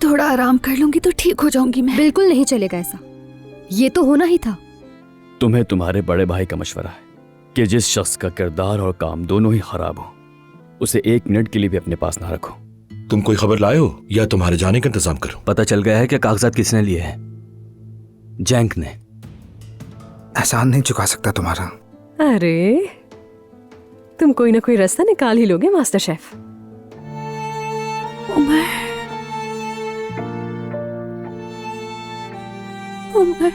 थोड़ा आराम कर लूंगी तो ठीक हो जाऊंगी मैं। बिल्कुल नहीं चलेगा ऐसा, ये तो होना ही था। तुम्हें तुम्हारे बड़े भाई का मशवरा है कि जिस शख्स का किरदार और काम दोनों ही खराब हो, उसे 1 मिनट के लिए भी अपने पास ना रखो। तुम कोई खबर लाए हो या तुम्हारे जाने का इंतजाम करो? पता चल गया है कि कागजात किसने लिए हैं? जैंक ने। एहसान नहीं चुका सकता तुम्हारा। अरे तुम कोई ना कोई रास्ता निकाल ही लोगे मास्टर शेफ। उमर, उमर,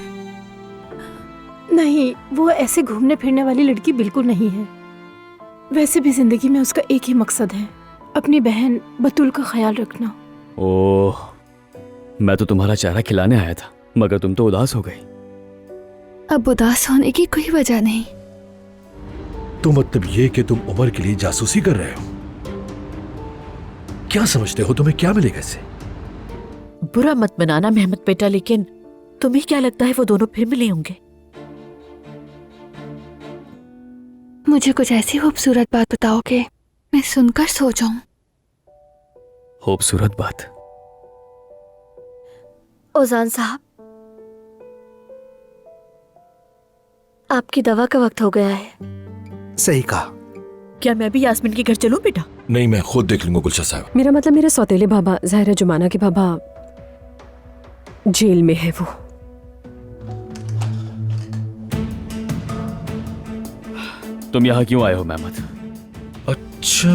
नहीं, वो ऐसे घूमने फिरने वाली लड़की बिल्कुल नहीं है। वैसे भी जिंदगी में उसका एक ही मकसद है, अपनी बहन बतूल का ख्याल रखना। ओह, मैं तो तुम्हारा चेहरा खिलाने आया था, मगर तुम तो उदास हो गई। अब उदास होने की कोई वजह नहीं। तो मतलब ये कि तुम उमर के लिए जासूसी कर रहे हो? क्या समझते हो तुम्हें क्या मिलेगा इससे? बुरा मत बनाना मेहमत बेटा, लेकिन तुम्हें क्या लगता है वो दोनों फिर मिले होंगे? मुझे कुछ ऐसी खूबसूरत बात बताओ कि मैं सुनकर सो जाऊं। खूबसूरत बात? ओजान साहब, आपकी दवा का वक्त हो गया है। सही कहा। क्या मैं भी यास्मीन के घर चलूं बेटा? नहीं, मैं खुद देख लूंगा गुलशन साहब। मेरा मतलब मेरे सौतेले बाबा ज़ाहिरा जुमाना के बाबा जेल में है वो। तुम यहाँ क्यों आए हो मेहमत? अच्छा,